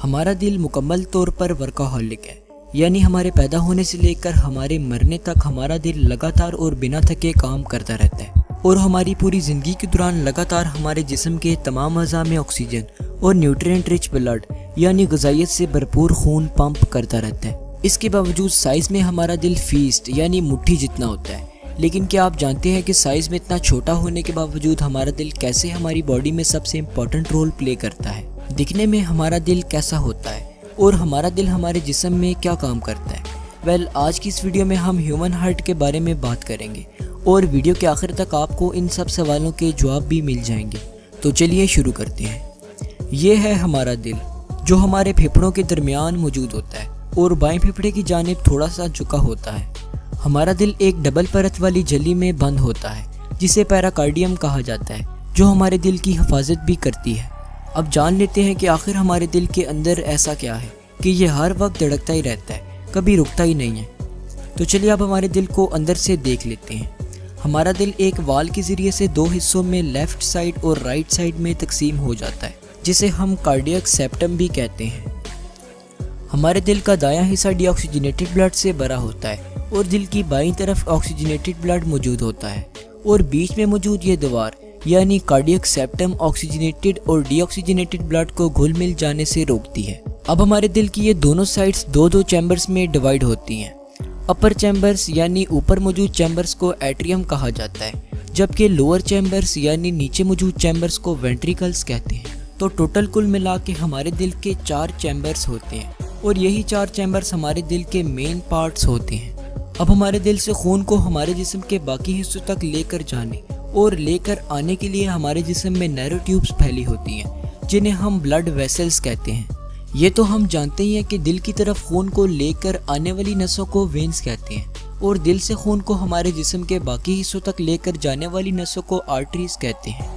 हमारा दिल मुकम्मल तौर पर वर्काहॉलिक है, यानी हमारे पैदा होने से लेकर हमारे मरने तक हमारा दिल लगातार और बिना थके काम करता रहता है और हमारी पूरी ज़िंदगी के दौरान लगातार हमारे जिस्म के तमाम अज़ा में ऑक्सीजन और न्यूट्रिएंट रिच ब्लड यानी ग़िज़ाइयत से भरपूर खून पंप करता रहता है। इसके बावजूद साइज़ में हमारा दिल फीस्ट यानी मुट्ठी जितना होता है। लेकिन क्या आप जानते हैं कि साइज़ में इतना छोटा होने के बावजूद हमारा दिल कैसे हमारी बॉडी में सबसे इम्पॉर्टेंट रोल प्ले करता है? दिखने में हमारा दिल कैसा होता है और हमारा दिल हमारे जिस्म में क्या काम करता है? आज की इस वीडियो में हम ह्यूमन हार्ट के बारे में बात करेंगे और वीडियो के आखिर तक आपको इन सब सवालों के जवाब भी मिल जाएंगे। तो चलिए शुरू करते हैं। ये है हमारा दिल जो हमारे फेफड़ों के दरमियान मौजूद होता है और बाएं फेफड़े की जानिब थोड़ा सा झुका होता है। हमारा दिल एक डबल परत वाली झिल्ली में बंद होता है जिसे पेरिकार्डियम कहा जाता है, जो हमारे दिल की हिफाजत भी करती है। अब जान लेते हैं कि आखिर हमारे दिल के अंदर ऐसा क्या है कि ये हर वक्त धड़कता ही रहता है, कभी रुकता ही नहीं है। तो चलिए अब हमारे दिल को अंदर से देख लेते हैं। हमारा दिल एक वाल के ज़रिए से दो हिस्सों में लेफ़्ट साइड और राइट साइड में तकसीम हो जाता है, जिसे हम कार्डियक सेप्टम भी कहते हैं। हमारे दिल का दायां हिस्सा डीऑक्सीजनेटेड ब्लड से भरा होता है और दिल की बाईं तरफ ऑक्सीजनेटेड ब्लड मौजूद होता है और बीच में मौजूद ये दीवार यानी कार्डियक सेप्टम ऑक्सीजनेटेड और डीऑक्सीजनेटेड ब्लड को घुल मिल जाने से रोकती है। अब हमारे दिल की ये दोनों साइड्स दो चैम्बर्स में डिवाइड होती हैं। अपर चैम्बर्स यानी ऊपर मौजूद चैम्बर्स को एट्रियम कहा जाता है, जबकि लोअर चैम्बर्स यानी नीचे मौजूद चैम्बर्स को वेंट्रिकल्स कहते हैं। तो टोटल कुल मिला के हमारे दिल के 4 चैम्बर्स होते हैं और यही 4 चैम्बर्स हमारे दिल के मेन पार्ट्स होते हैं। अब हमारे दिल से खून को हमारे जिस्म के बाकी हिस्सों तक लेकर जाने और लेकर आने के लिए हमारे जिस्म में नैरो ट्यूब्स फैली होती हैं, जिन्हें हम ब्लड वेसल्स कहते हैं। ये तो हम जानते ही हैं कि दिल की तरफ खून को लेकर आने वाली नसों को वेन्स कहते हैं और दिल से खून को हमारे जिस्म के बाकी हिस्सों तक लेकर जाने वाली नसों को आर्टरीज कहते हैं।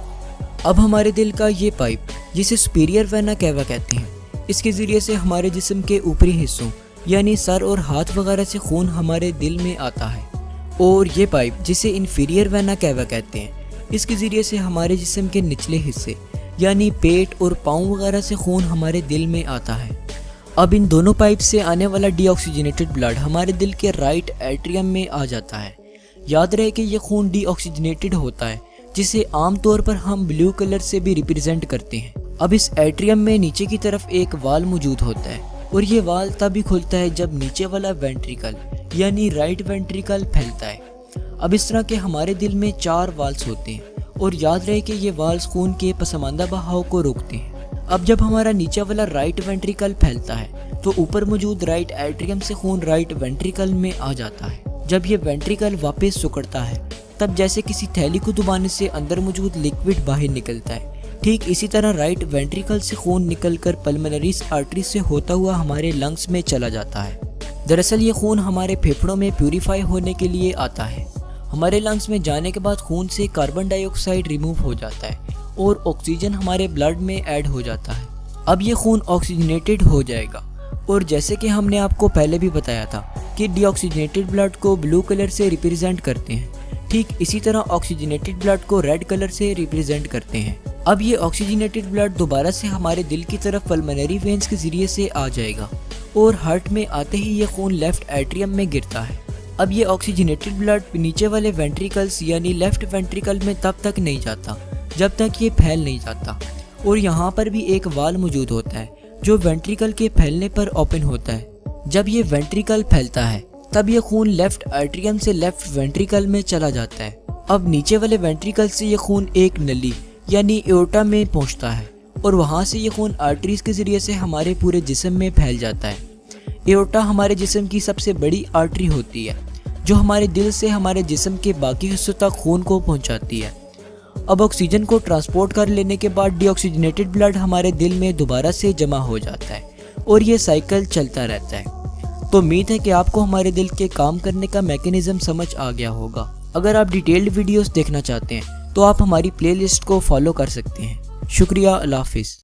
अब हमारे दिल का ये पाइप, जिसे सुपीरियर वेना कैवा कहते हैं, इसके ज़रिए से हमारे जिस्म के ऊपरी हिस्सों यानी सर और हाथ वगैरह से खून हमारे दिल में आता है और ये पाइप, जिसे इन्फीरियर वेना कैवा कहते हैं, इसके ज़रिए से हमारे जिस्म के निचले हिस्से यानी पेट और पाँव वगैरह से खून हमारे दिल में आता है। अब इन दोनों पाइप से आने वाला डीऑक्सीजनेटेड ब्लड हमारे दिल के राइट एट्रियम में आ जाता है। याद रहे कि ये खून डीऑक्सीजनेटेड होता है, जिसे आमतौर पर हम ब्लू कलर से भी रिप्रेजेंट करते हैं। अब इस एट्रियम में नीचे की तरफ एक वाल मौजूद होता है और ये वाल तभी खुलता है जब नीचे वाला वेंट्रिकल यानी राइट वेंट्रिकल फैलता है। अब इस तरह के हमारे दिल में 4 वाल्स होते हैं और याद रहे कि ये वाल्स खून के पसमानदा बहाव को रोकते हैं। अब जब हमारा नीचे वाला राइट वेंट्रिकल फैलता है तो ऊपर मौजूद राइट एट्रियम से खून राइट वेंट्रिकल में आ जाता है। जब ये वेंट्रिकल वापस सिकुड़ता है तब जैसे किसी थैली को दबाने से अंदर मौजूद लिक्विड बाहर निकलता है, ठीक इसी तरह राइट वेंट्रिकल से खून निकलकर पल्मोनरी आर्टरी से होता हुआ हमारे लंग्स में चला जाता है। दरअसल ये खून हमारे फेफड़ों में प्यूरिफाई होने के लिए आता है। हमारे लंग्स में जाने के बाद खून से कार्बन डाइऑक्साइड रिमूव हो जाता है और ऑक्सीजन हमारे ब्लड में ऐड हो जाता है। अब ये खून ऑक्सीजनेटेड हो जाएगा और जैसे कि हमने आपको पहले भी बताया था कि डीऑक्सीजनेटेड ब्लड को ब्लू कलर से रिप्रेजेंट करते हैं, ठीक इसी तरह ऑक्सीजनेटेड ब्लड को रेड कलर से रिप्रेजेंट करते हैं। अब ये ऑक्सीजनेटेड ब्लड दोबारा से हमारे दिल की तरफ पल्मोनरी वेन्स के ज़रिए से आ जाएगा और हार्ट में आते ही ये खून लेफ्ट एट्रियम में गिरता है। अब ये ऑक्सीजनेटेड ब्लड नीचे वाले वेंट्रिकल्स यानी लेफ्ट वेंट्रिकल में तब तक नहीं जाता जब तक ये फैल नहीं जाता और यहाँ पर भी एक वाल मौजूद होता है जो वेंट्रिकल के फैलने पर ओपन होता है। जब ये वेंट्रिकल फैलता है तब ये खून लेफ्ट एट्रियम से लेफ्ट वेंट्रिकल में चला जाता है। अब नीचे वाले वेंट्रिकल से ये खून एक नली यानी एओर्टा में पहुंचता है और वहां से ये खून आर्टरीज के ज़रिए से हमारे पूरे जिस्म में फैल जाता है। एओर्टा हमारे जिस्म की सबसे बड़ी आर्टरी होती है जो हमारे दिल से हमारे जिस्म के बाकी हिस्सों तक खून को पहुंचाती है। अब ऑक्सीजन को ट्रांसपोर्ट कर लेने के बाद डीऑक्सीजनेटेड ब्लड हमारे दिल में दोबारा से जमा हो जाता है और ये साइकिल चलता रहता है। तो उम्मीद है कि आपको हमारे दिल के काम करने का मैकेनिज्म समझ आ गया होगा। अगर आप डिटेल्ड वीडियोस देखना चाहते हैं तो आप हमारी प्लेलिस्ट को फॉलो कर सकते हैं। शुक्रिया, अल्लाह हाफिज़।